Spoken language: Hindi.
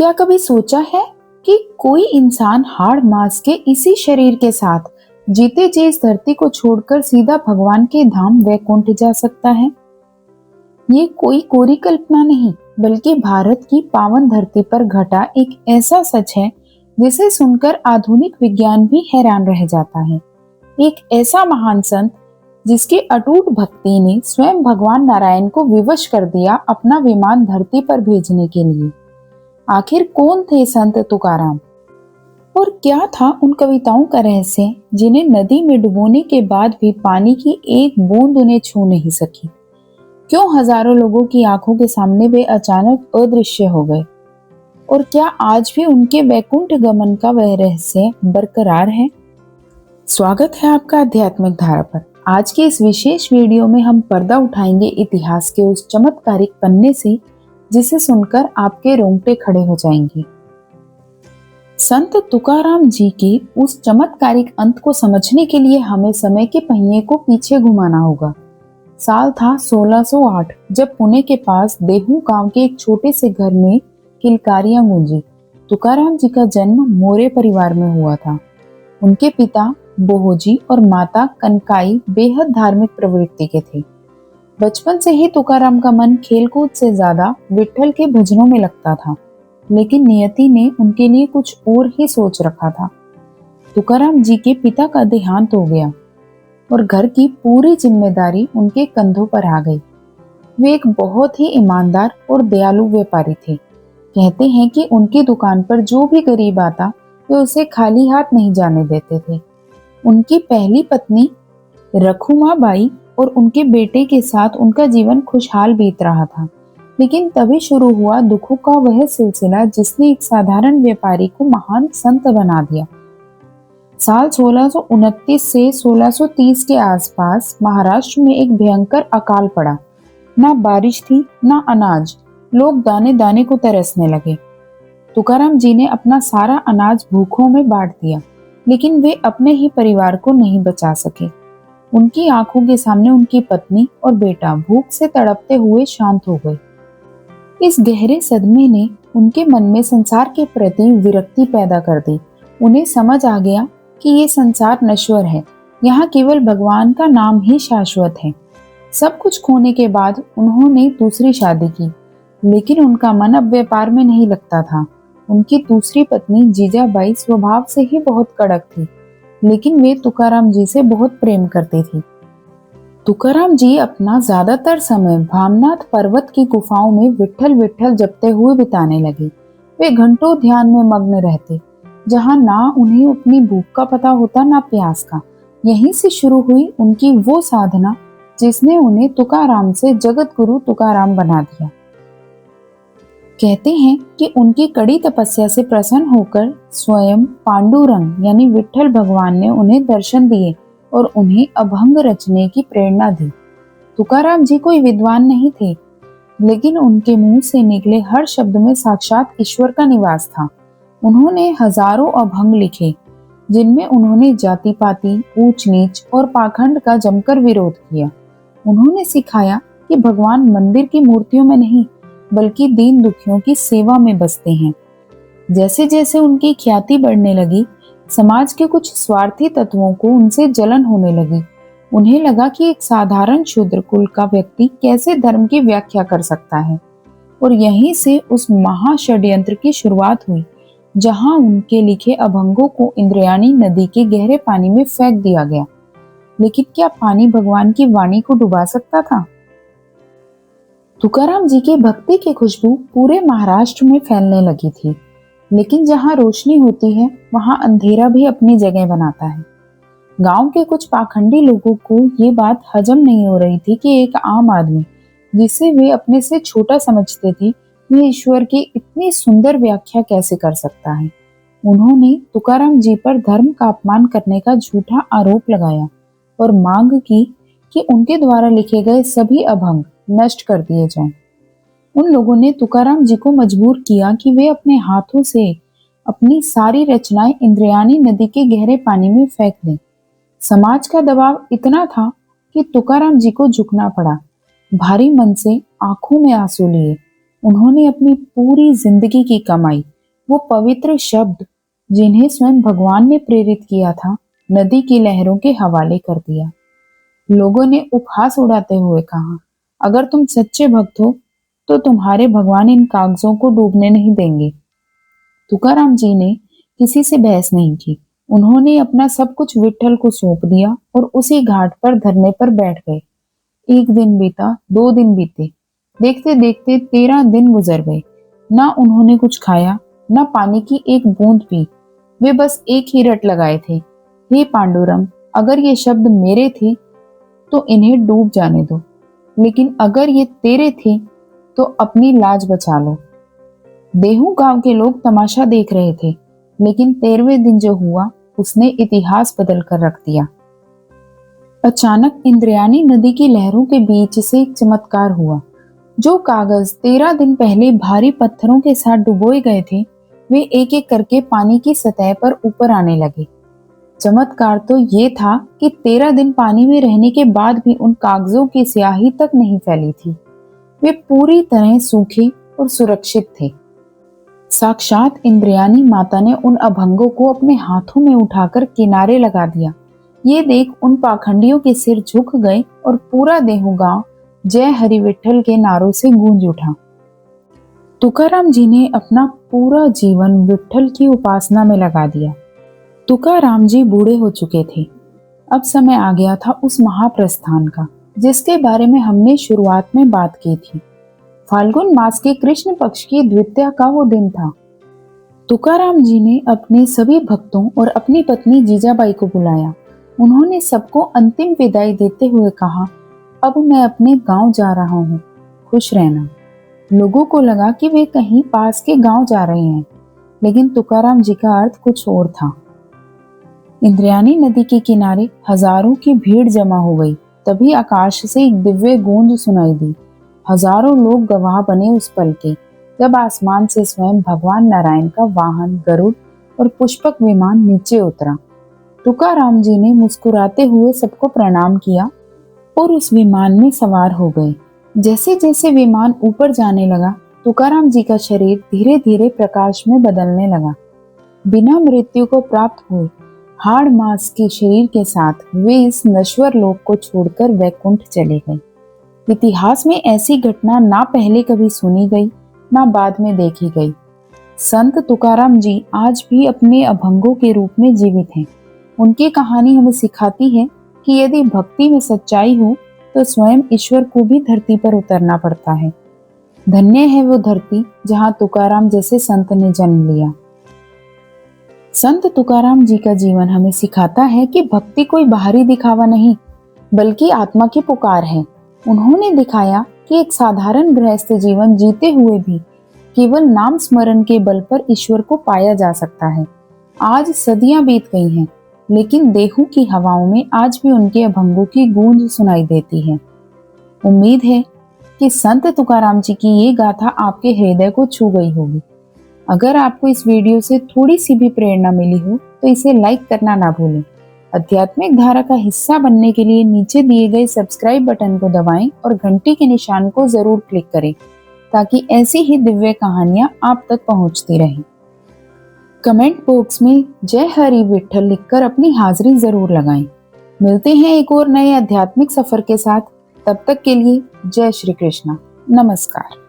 क्या कभी सोचा है कि कोई इंसान हाड़ मांस के इसी शरीर के साथ जीते जी इस धरती को छोड़कर सीधा भगवान के धाम वैकुंठ जा सकता है? ये कोई कोरी कल्पना नहीं, बल्कि भारत की पावन धरती पर घटा एक ऐसा सच है जिसे सुनकर आधुनिक विज्ञान भी हैरान रह जाता है। एक ऐसा महान संत जिसकी अटूट भक्ति ने स्वयं भगवान नारायण को विवश कर दिया अपना विमान धरती पर भेजने के लिए। आखिर कौन थे संत तुकाराम और क्या था उन कविताओं का रहस्य जिन्हें नदी में डुबोने के बाद भी पानी की एक बूंद उन्हें छू नहीं सकी? क्यों हजारों लोगों की आंखों के सामने वे अचानक अदृश्य हो गए? और क्या आज भी उनके वैकुंठ गमन का वह रहस्य बरकरार है? स्वागत है आपका आध्यात्मिक धारा पर। आज के इस विशेष वीडियो में हम पर्दा उठाएंगे इतिहास के उस चमत्कारिक पन्ने से जिसे सुनकर आपके रोंगटे खड़े हो जाएंगे। संत तुकाराम जी के उस चमत्कारिक अंत को समझने के लिए हमें समय के पहिए को पीछे घुमाना होगा। साल था 1608 जब पुणे के पास देहू गांव के एक छोटे से घर में किलकारियां गूंजी। तुकाराम जी का जन्म मोरे परिवार में हुआ था। उनके पिता बोहोजी और माता कनकाई बेहद धार्मिक प्रवृत्ति के थे। बचपन से ही तुकाराम का मन खेलकूद से ज्यादा विट्ठल के भजनों में लगता था, लेकिन नियति ने उनके लिए कुछ और ही सोच रखा था। तुकाराम जी के पिता का देहांत हो गया और घर की पूरी जिम्मेदारी उनके कंधों पर आ गई। वे एक बहुत ही ईमानदार और दयालु व्यापारी थे। कहते हैं कि उनकी दुकान पर जो भी गरीब आता वे उसे खाली हाथ नहीं जाने देते थे। उनकी पहली पत्नी रखुमा बाई और उनके बेटे के साथ उनका जीवन खुशहाल बीत रहा था, लेकिन तभी शुरू हुआ दुखों का वह सिलसिला जिसने एक साधारण व्यापारी को महान संत बना दिया। साल 1629 से 1630 के आसपास महाराष्ट्र में एक भयंकर अकाल पड़ा। ना बारिश थी ना अनाज, लोग दाने दाने को तरसने लगे। तुकाराम जी ने अपना सारा अनाज भूखों में बांट दिया, लेकिन वे अपने ही परिवार को नहीं बचा सके। उनकी आंखों के सामने उनकी पत्नी और बेटा भूख से तड़पते हुए शांत हो गए। इस गहरे सदमे ने उनके मन में संसार के प्रति विरक्ति पैदा कर दी। उन्हें समझ आ गया कि ये संसार नश्वर है, यहाँ केवल भगवान का नाम ही शाश्वत है। सब कुछ खोने के बाद उन्होंने दूसरी शादी की, लेकिन उनका मन अब व्यापार में नहीं लगता था। उनकी दूसरी पत्नी जीजाबाई स्वभाव से ही बहुत कड़क थी, लेकिन वे तुकाराम जी से बहुत प्रेम करती थी। तुकाराम जी अपना ज्यादातर समय भामनाथ पर्वत की गुफाओं में विट्ठल विट्ठल जपते हुए बिताने लगे। वे घंटों ध्यान में मग्न रहते, जहां ना उन्हें अपनी भूख का पता होता ना प्यास का। यहीं से शुरू हुई उनकी वो साधना जिसने उन्हें तुकाराम से जगत गुरु तुकाराम बना दिया। कहते हैं कि उनकी कड़ी तपस्या से प्रसन्न होकर स्वयं पांडुरंग यानी विट्ठल भगवान ने उन्हें दर्शन दिए और उन्हें अभंग रचने की प्रेरणा दी। तुकाराम जी कोई विद्वान नहीं थे, लेकिन उनके मुंह से निकले हर शब्द में साक्षात ईश्वर का निवास था। उन्होंने हजारों अभंग लिखे, जिनमें उन्होंने जाति पाति, ऊंच नीच और पाखंड का जमकर विरोध किया। उन्होंने सिखाया कि भगवान मंदिर की मूर्तियों में नहीं, बल्कि दीन दुखियों की सेवा में बसते हैं। जैसे जैसे उनकी ख्याति बढ़ने लगी, समाज के कुछ स्वार्थी तत्वों को उनसे जलन होने लगी। उन्हें लगा कि एक साधारण शूद्र कुल का व्यक्ति कैसे धर्म की व्याख्या कर सकता है, और यहीं से उस महाषड्यंत्र की शुरुआत हुई, जहां उनके लिखे अभंगों को इंद्रायणी नदी के गहरे पानी में फेंक दिया गया। लेकिन क्या पानी भगवान की वाणी को डुबा सकता था? तुकाराम जी की भक्ति की खुशबू पूरे महाराष्ट्र में फैलने लगी थी, लेकिन जहां रोशनी होती है वहां अंधेरा भी अपनी जगह बनाता है। गांव के कुछ पाखंडी लोगों को ये बात हजम नहीं हो रही थी कि एक आम आदमी, जिसे वे अपने से छोटा समझते थे, वह ईश्वर की इतनी सुंदर व्याख्या कैसे कर सकता है। उन्होंने तुकाराम जी पर धर्म का अपमान करने का झूठा आरोप लगाया और मांग की कि उनके द्वारा लिखे गए सभी अभंग नष्ट कर दिए जाएं। उन लोगों ने तुकाराम जी को मजबूर किया कि वे अपने हाथों से अपनी सारी रचनाएं इंद्रायणी नदी के गहरे पानी में फेंक दें। समाज का दबाव इतना था कि तुकाराम जी को झुकना पड़ा। भारी मन से आंखों में आंसू लिए उन्होंने अपनी पूरी जिंदगी की कमाई वो पवित्र शब्द जिन्हें स्वयं भगवान ने प्रेरित किया था, नदी की लहरों के हवाले कर दिया। लोगों ने उपहास उड़ाते हुए कहा, अगर तुम सच्चे भक्त हो तो तुम्हारे भगवान इन कागजों को डूबने नहीं देंगे। तुकाराम जी ने किसी से बहस नहीं की। उन्होंने अपना सब कुछ विट्ठल को सौंप दिया और उसी घाट पर धरने पर बैठ गए। एक दिन बीता, 2 दिन बीते, देखते देखते 13 दिन गुजर गए। ना उन्होंने कुछ खाया, ना पानी की एक बूंद पी। वे बस एक ही रट लगाए थे, हे पांडुरंग, अगर ये शब्द मेरे थे तो इन्हें डूब जाने दो, लेकिन अगर ये तेरे थे तो अपनी लाज बचा लो। देहू गांव के लोग तमाशा देख रहे थे, लेकिन 13वें दिन जो हुआ उसने इतिहास बदल कर रख दिया। अचानक इंद्रायणी नदी की लहरों के बीच से एक चमत्कार हुआ। जो कागज 13 दिन पहले भारी पत्थरों के साथ डुबोए गए थे, वे एक एक करके पानी की सतह पर ऊपर आने लगे। चमत्कार तो ये था कि 13 दिन पानी में रहने के बाद भी उन कागजों की स्याही तक नहीं फैली थी। वे पूरी तरह सूखे और सुरक्षित थे। साक्षात इंद्रायणी माता ने उन अभंगों को अपने हाथों में उठाकर किनारे लगा दिया। ये देख उन पाखंडियों के सिर झुक गए और पूरा देहू गांव जय हरि विठ्ठल के नारों से गूंज उठा। तुकाराम जी ने अपना पूरा जीवन विठ्ठल की उपासना में लगा दिया। तुकाराम जी बूढ़े हो चुके थे। अब समय आ गया था उस महाप्रस्थान का, जिसके बारे में हमने शुरुआत में बात की थी। फाल्गुन मास के कृष्ण पक्ष की द्वितीया का वो दिन था। तुकाराम जी ने अपने सभी भक्तों और अपनी पत्नी जीजाबाई को बुलाया। उन्होंने सबको अंतिम विदाई देते हुए कहा, अब मैं अपने गांव जा रहा हूँ, खुश रहना। लोगों को लगा कि वे कहीं पास के गांव जा रहे हैं, लेकिन तुकाराम जी का अर्थ कुछ और था। इंद्रायणी नदी के किनारे हजारों की भीड़ जमा हो गई। तभी आकाश से एक दिव्य गूंज सुनाई दी। हजारों लोग गवाह बने उस पल के, जब आसमान से स्वयं भगवान नारायण का वाहन गरुड़ और पुष्पक विमान नीचे उतरा। तुकाराम जी ने मुस्कुराते हुए सबको प्रणाम किया और उस विमान में सवार हो गए। जैसे जैसे विमान ऊपर जाने लगा, तुकाराम जी का शरीर धीरे धीरे प्रकाश में बदलने लगा। बिना मृत्यु को प्राप्त हुए हाड़ मांस के शरीर के साथ वे इस नश्वर लोक को छोड़कर वैकुंठ चले गए। इतिहास में ऐसी घटना ना पहले कभी सुनी गई, ना बाद में देखी गई। संत तुकाराम जी आज भी अपने अभंगों के रूप में जीवित हैं। उनकी कहानी हमें सिखाती है कि यदि भक्ति में सच्चाई हो तो स्वयं ईश्वर को भी धरती पर उतरना पड़ता है। धन्य है वो धरती जहाँ तुकाराम जैसे संत ने जन्म लिया। संत तुकाराम जी का जीवन हमें सिखाता है कि भक्ति कोई बाहरी दिखावा नहीं, बल्कि आत्मा की पुकार है। उन्होंने दिखाया कि एक साधारण गृहस्थ जीवन जीते हुए भी केवल नाम स्मरण के बल पर ईश्वर को पाया जा सकता है। आज सदियां बीत गई हैं, लेकिन देहू की हवाओं में आज भी उनके अभंगों की गूंज सुनाई देती है। उम्मीद है कि संत तुकाराम जी की ये गाथा आपके हृदय को छू गई होगी। अगर आपको इस वीडियो से थोड़ी सी भी प्रेरणा मिली हो तो इसे लाइक करना ना भूलें। आध्यात्मिक धारा का हिस्सा बनने के लिए नीचे दिए गए सब्सक्राइब बटन को दबाएं और घंटी के निशान को जरूर क्लिक करें, ताकि ऐसी ही दिव्य कहानियां आप तक पहुंचती रहें। कमेंट बॉक्स में जय हरि विठ्ठल लिखकर अपनी हाजिरी जरूर लगाएं। मिलते हैं एक और नए आध्यात्मिक सफर के साथ। तब तक के लिए जय श्री कृष्णा। नमस्कार।